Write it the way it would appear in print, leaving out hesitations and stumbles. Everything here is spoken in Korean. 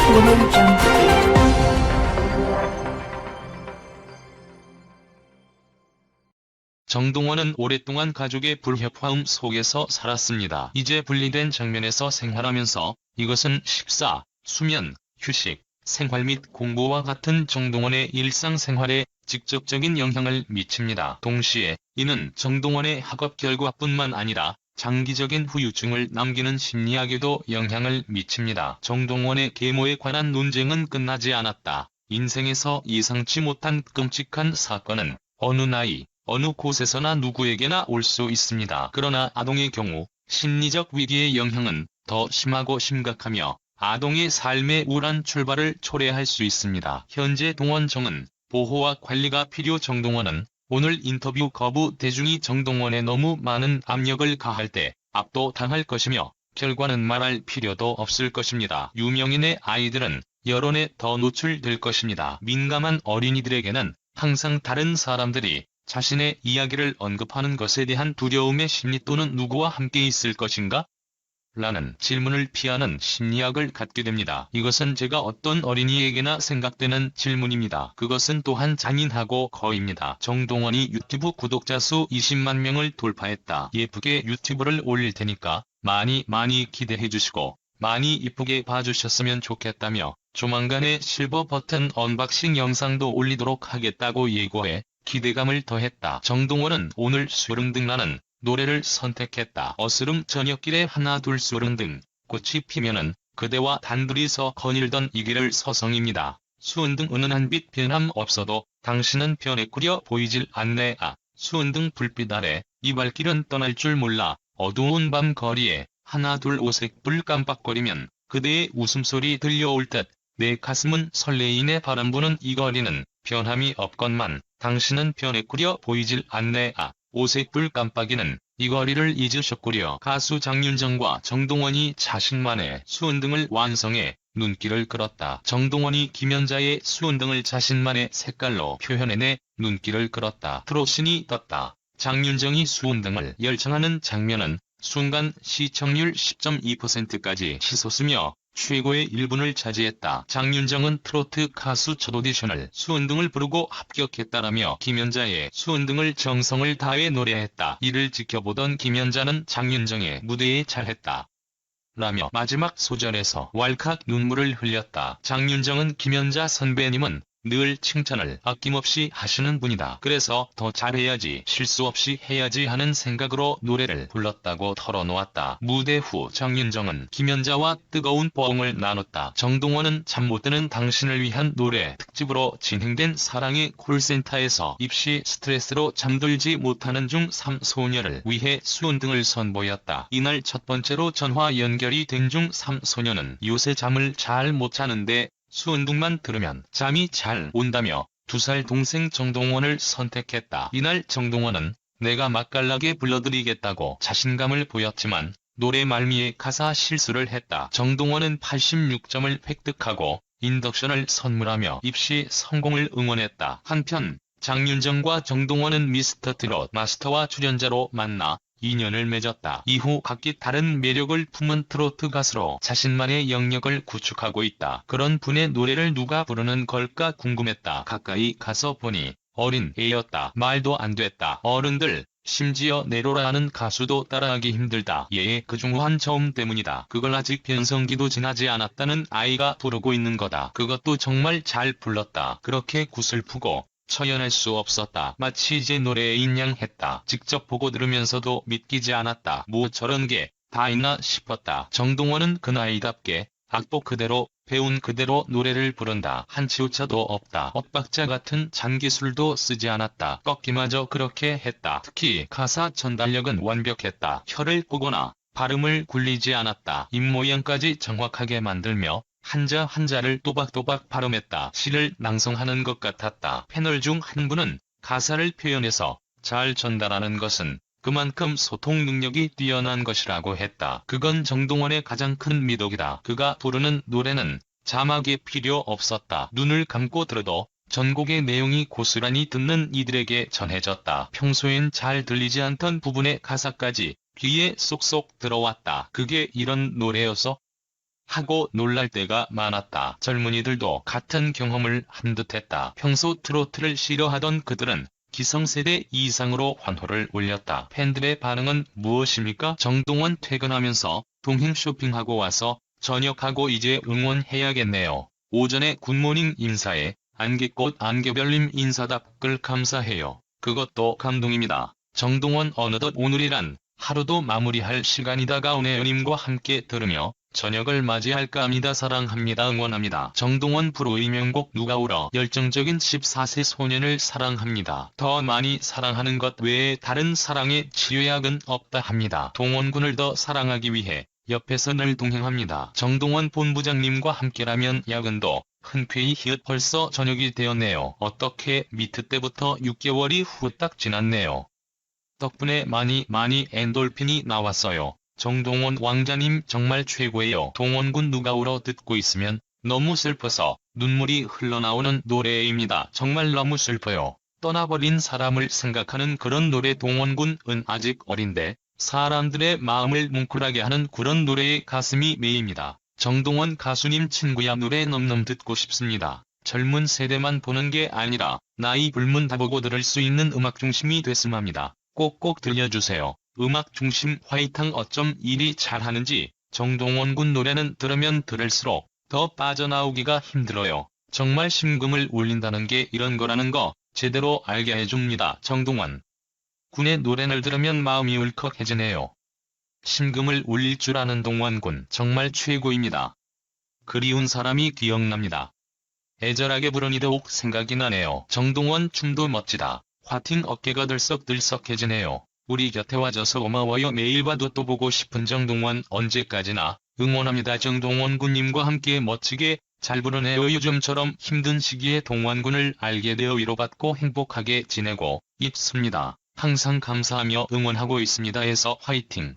Global Jungle. 정동원은 오랫동안 가족의 불협화음 속에서 살았습니다. 이제 분리된 장면에서 생활하면서 이것은 식사, 수면, 휴식, 생활 및 공부와 같은 정동원의 일상생활에 직접적인 영향을 미칩니다. 동시에 이는 정동원의 학업 결과뿐만 아니라 장기적인 후유증을 남기는 심리학에도 영향을 미칩니다. 정동원의 계모에 관한 논쟁은 끝나지 않았다. 인생에서 예상치 못한 끔찍한 사건은 어느 나이, 어느 곳에서나 누구에게나 올 수 있습니다. 그러나 아동의 경우 심리적 위기의 영향은 더 심하고 심각하며 아동의 삶의 우울한 출발을 초래할 수 있습니다. 현재 동원정은 보호와 관리가 필요. 정동원은 오늘 인터뷰 거부 대중이 정동원에 너무 많은 압력을 가할 때 압도당할 것이며 결과는 말할 필요도 없을 것입니다. 유명인의 아이들은 여론에 더 노출될 것입니다. 민감한 어린이들에게는 항상 다른 사람들이 자신의 이야기를 언급하는 것에 대한 두려움의 심리 또는 누구와 함께 있을 것인가? 라는 질문을 피하는 심리학을 갖게 됩니다. 이것은 제가 어떤 어린이에게나 생각되는 질문입니다. 그것은 또한 잔인하고 거입니다. 정동원이 유튜브 구독자 수 20만 명을 돌파했다. 예쁘게 유튜브를 올릴 테니까 많이 기대해주시고 많이 이쁘게 봐주셨으면 좋겠다며 조만간에 실버 버튼 언박싱 영상도 올리도록 하겠다고 예고해 기대감을 더했다. 정동원은 오늘 수릉등라는 노래를 선택했다. 어스름 저녁길에 하나 둘 수릉등 꽃이 피면은 그대와 단둘이서 거닐던 이 길을 서성입니다. 수은등 은은한 빛 변함 없어도 당신은 변해꾸려 보이질 않네. 수은등 불빛 아래 이 발길은 떠날 줄 몰라. 어두운 밤 거리에 하나 둘 오색불 깜빡거리면 그대의 웃음소리 들려올 듯 내 가슴은 설레이네. 바람 부는 이 거리는 변함이 없건만 당신은 변해꾸려 보이질 않네. 오색불 깜빡이는 이 거리를 잊으셨구려. 가수 장윤정과 정동원이 자신만의 수은등을 완성해 눈길을 끌었다. 정동원이 김연자의 수은등을 자신만의 색깔로 표현해내 눈길을 끌었다. 트롯신이 떴다. 장윤정이 수은등을 열창하는 장면은 순간 시청률 10.2%까지 치솟으며 최고의 1분을 차지했다. 장윤정은 트로트 가수 첫 오디션을 수은등을 부르고 합격했다라며 김연자의 수은등을 정성을 다해 노래했다. 이를 지켜보던 김연자는 장윤정의 무대에 잘했다. 라며 마지막 소절에서 왈칵 눈물을 흘렸다. 장윤정은 김연자 선배님은 늘 칭찬을 아낌없이 하시는 분이다. 그래서 더 잘해야지, 실수 없이 해야지 하는 생각으로 노래를 불렀다고 털어놓았다. 무대 후 장윤정은 김연자와 뜨거운 뽀옹을 나눴다. 정동원은 잠 못 드는 당신을 위한 노래 특집으로 진행된 사랑의 콜센터에서 입시 스트레스로 잠들지 못하는 중3 소녀를 위해 수은등을 선보였다. 이날 첫 번째로 전화 연결이 된 중3 소녀는 요새 잠을 잘 못 자는데 수은등만 들으면 잠이 잘 온다며 2살 동생 정동원을 선택했다. 이날 정동원은 내가 맛깔나게 불러드리겠다고 자신감을 보였지만 노래 말미에 가사 실수를 했다. 정동원은 86점을 획득하고 인덕션을 선물하며 입시 성공을 응원했다. 한편 장윤정과 정동원은 미스터 트롯 마스터와 출연자로 만나 인연을 맺었다. 이후 각기 다른 매력을 품은 트로트 가수로 자신만의 영역을 구축하고 있다. 그런 분의 노래를 누가 부르는 걸까 궁금했다. 가까이 가서 보니 어린 애였다. 말도 안 됐다. 어른들, 심지어 네로라는 가수도 따라하기 힘들다. 얘의 그중 한 저음 때문이다. 그걸 아직 변성기도 지나지 않았다는 아이가 부르고 있는 거다. 그것도 정말 잘 불렀다. 그렇게 구슬프고 처연할 수 없었다. 마치 제 노래에 인양했다. 직접 보고 들으면서도 믿기지 않았다. 뭐 저런 게 다 있나 싶었다. 정동원은 그 나이답게 악보 그대로 배운 그대로 노래를 부른다. 한치오차도 없다. 엇박자 같은 잔기술도 쓰지 않았다. 꺾기마저 그렇게 했다. 특히 가사 전달력은 완벽했다. 혀를 꼬거나 발음을 굴리지 않았다. 입모양까지 정확하게 만들며 한자 한자를 또박또박 발음했다. 시를 낭송하는 것 같았다. 패널 중 한 분은 가사를 표현해서 잘 전달하는 것은 그만큼 소통 능력이 뛰어난 것이라고 했다. 그건 정동원의 가장 큰 미덕이다. 그가 부르는 노래는 자막이 필요 없었다. 눈을 감고 들어도 전곡의 내용이 고스란히 듣는 이들에게 전해졌다. 평소엔 잘 들리지 않던 부분의 가사까지 귀에 쏙쏙 들어왔다. 그게 이런 노래여서 하고 놀랄 때가 많았다. 젊은이들도 같은 경험을 한 듯했다. 평소 트로트를 싫어하던 그들은 기성세대 이상으로 환호를 올렸다. 팬들의 반응은 무엇입니까? 정동원 퇴근하면서 동행 쇼핑하고 와서 저녁하고 이제 응원해야겠네요. 오전에 굿모닝 인사에 안개꽃 안개별님 인사답글 감사해요. 그것도 감동입니다. 정동원 어느덧 오늘이란 하루도 마무리할 시간이 다가오네요. 님과 함께 들으며 저녁을 맞이할까 합니다. 사랑합니다. 응원합니다. 정동원 프로의 명곡 누가 울어 열정적인 14세 소년을 사랑합니다. 더 많이 사랑하는 것 외에 다른 사랑의 치료약은 없다 합니다. 동원군을 더 사랑하기 위해 옆에서 늘 동행합니다. 정동원 본부장님과 함께라면 야근도 흔쾌히 히읗 벌써 저녁이 되었네요. 어떻게 미트 때부터 6개월이 후딱 지났네요. 덕분에 많이 엔돌핀이 나왔어요. 정동원 왕자님 정말 최고예요. 동원군 누가 울어 듣고 있으면 너무 슬퍼서 눈물이 흘러나오는 노래입니다. 정말 너무 슬퍼요. 떠나버린 사람을 생각하는 그런 노래. 동원군은 아직 어린데 사람들의 마음을 뭉클하게 하는 그런 노래에 가슴이 메입니다. 정동원 가수님 친구야 노래 넘넘 듣고 싶습니다. 젊은 세대만 보는 게 아니라 나이 불문 다 보고 들을 수 있는 음악 중심이 됐음 합니다. 꼭꼭 들려주세요. 음악 중심 화이팅. 어쩜 이리 잘하는지 정동원 군 노래는 들으면 들을수록 더 빠져나오기가 힘들어요. 정말 심금을 울린다는 게 이런 거라는 거 제대로 알게 해줍니다. 정동원 군의 노래를 들으면 마음이 울컥해지네요. 심금을 울릴 줄 아는 동원군 정말 최고입니다. 그리운 사람이 기억납니다. 애절하게 부르니 더욱 생각이 나네요. 정동원 춤도 멋지다. 화팅. 어깨가 들썩들썩해지네요. 우리 곁에 와줘서 고마워요. 매일 봐도 또 보고 싶은 정동원 언제까지나 응원합니다. 정동원 군님과 함께 멋지게 잘 부르네요. 요즘처럼 힘든 시기에 동원군을 알게 되어 위로받고 행복하게 지내고 있습니다. 항상 감사하며 응원하고 있습니다. 해서 화이팅.